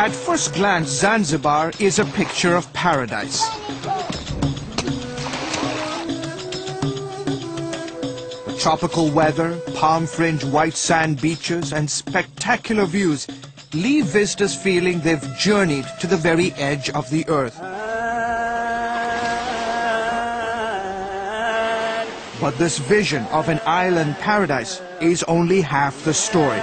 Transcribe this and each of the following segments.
At first glance, Zanzibar is a picture of paradise. The tropical weather, palm-fringed white sand beaches, and spectacular views leave visitors feeling they've journeyed to the very edge of the earth. But this vision of an island paradise is only half the story.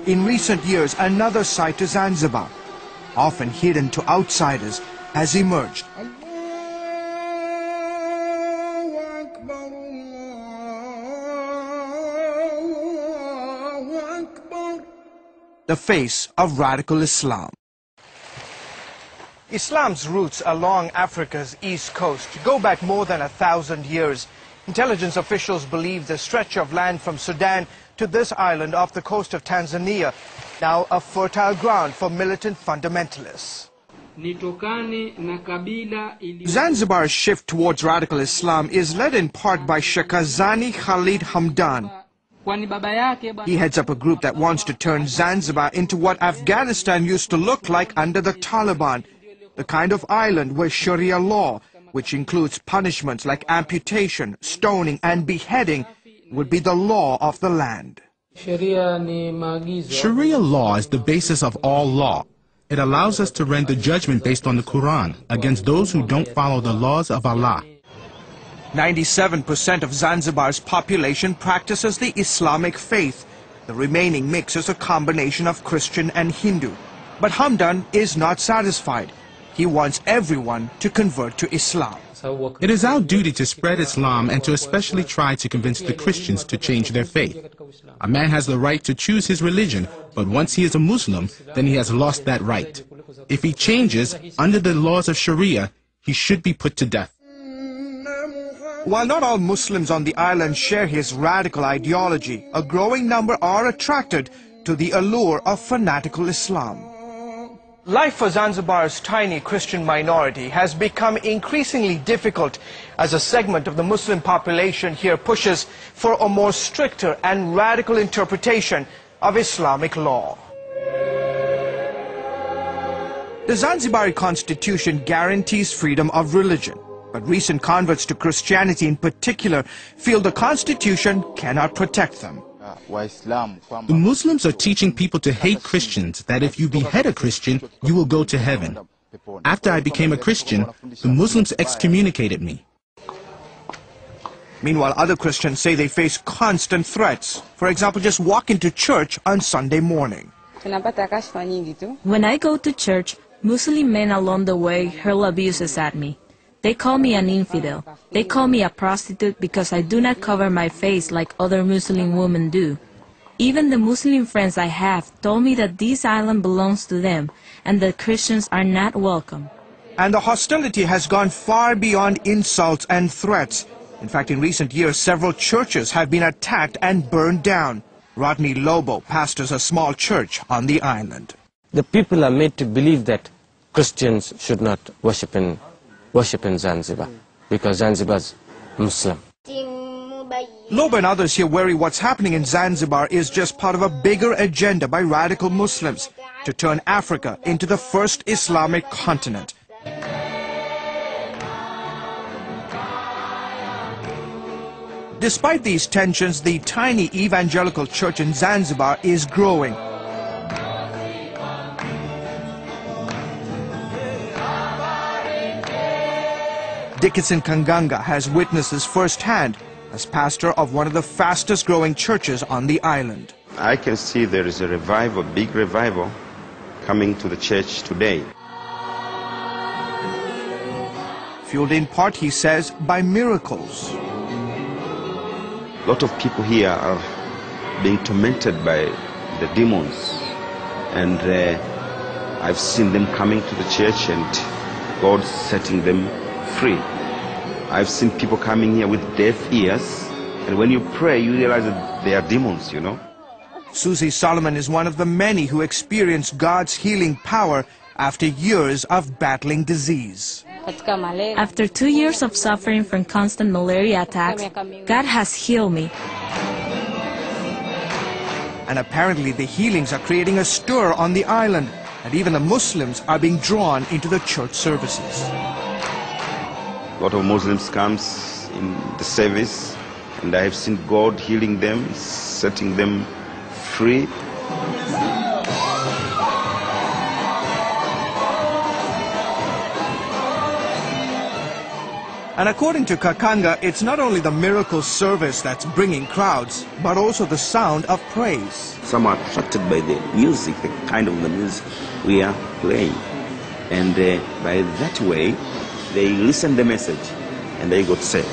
In recent years, another side to Zanzibar, often hidden to outsiders, has emerged. The face of radical Islam. Islam's roots along Africa's east coast go back more than 1,000 years. Intelligence officials believe the stretch of land from Sudan to this island off the coast of Tanzania, now a fertile ground for militant fundamentalists. Zanzibar's shift towards radical Islam is led in part by Sheikh Azani Khalid Hamdan. He heads up a group that wants to turn Zanzibar into what Afghanistan used to look like under the Taliban, the kind of island where Sharia law, which includes punishments like amputation, stoning and beheading, would be the law of the land. Sharia law is the basis of all law. It allows us to render judgment based on the Quran against those who don't follow the laws of Allah. 97% of Zanzibar's population practices the Islamic faith. The remaining mix is a combination of Christian and Hindu. But Hamdan is not satisfied. He wants everyone to convert to Islam. It is our duty to spread Islam and to especially try to convince the Christians to change their faith. A man has the right to choose his religion, but once he is a Muslim, then he has lost that right. If he changes under the laws of Sharia, he should be put to death. While not all Muslims on the island share his radical ideology, a growing number are attracted to the allure of fanatical Islam. Life for Zanzibar's tiny Christian minority has become increasingly difficult as a segment of the Muslim population here pushes for a more stricter and radical interpretation of Islamic law. The Zanzibari constitution guarantees freedom of religion, but recent converts to Christianity in particular feel the constitution cannot protect them. The Muslims are teaching people to hate Christians, that if you behead a Christian, you will go to heaven. After I became a Christian, the Muslims excommunicated me. Meanwhile, other Christians say they face constant threats. For example, just walking to church on Sunday morning. When I go to church, Muslim men along the way hurl abuses at me. They call me an infidel. They call me a prostitute because I do not cover my face like other Muslim women do. Even the Muslim friends I have told me that this island belongs to them and that Christians are not welcome. And the hostility has gone far beyond insults and threats. In fact, in recent years, several churches have been attacked and burned down. Rodney Lobo pastors a small church on the island. The people are made to believe that Christians should not worship in Zanzibar because Zanzibar is Muslim. Lobo and others here worry what's happening in Zanzibar is just part of a bigger agenda by radical Muslims to turn Africa into the first Islamic continent. Despite these tensions, the tiny evangelical church in Zanzibar is growing. Dickinson Kanganga has witnessed this firsthand as pastor of one of the fastest growing churches on the island. I can see there is a revival, big revival, coming to the church today. Fueled in part, he says, by miracles. A lot of people here are being tormented by the demons, and I've seen them coming to the church and God setting them free. I've seen people coming here with deaf ears, and when you pray, you realize that they are demons, you know. Susie Solomon is one of the many who experienced God's healing power after years of battling disease. After 2 years of suffering from constant malaria attacks, God has healed me. And apparently the healings are creating a stir on the island, and even the Muslims are being drawn into the church services. A lot of Muslims comes in the service, and I have seen God healing them, setting them free. And according to Kakanga, it's not only the miracle service that's bringing crowds, but also the sound of praise. Some are attracted by the music, the kind of the music we are playing. And by that way, they listen the message and they got saved.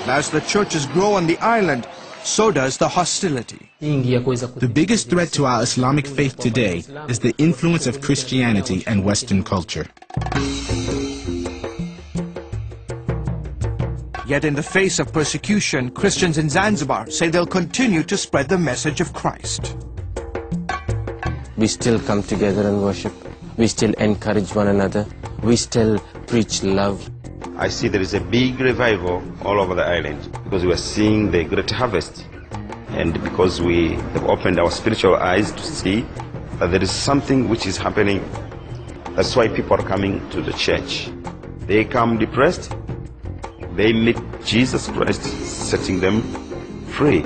As the churches grow on the island, so does the hostility. The biggest threat to our Islamic faith today is the influence of Christianity and Western culture. Yet in the face of persecution, Christians in Zanzibar say they'll continue to spread the message of Christ. We still come together and worship. We still encourage one another. We still preach love. I see there is a big revival all over the island because we are seeing the great harvest, and because we have opened our spiritual eyes to see that there is something which is happening. That's why people are coming to the church. They come depressed, they meet Jesus Christ setting them free.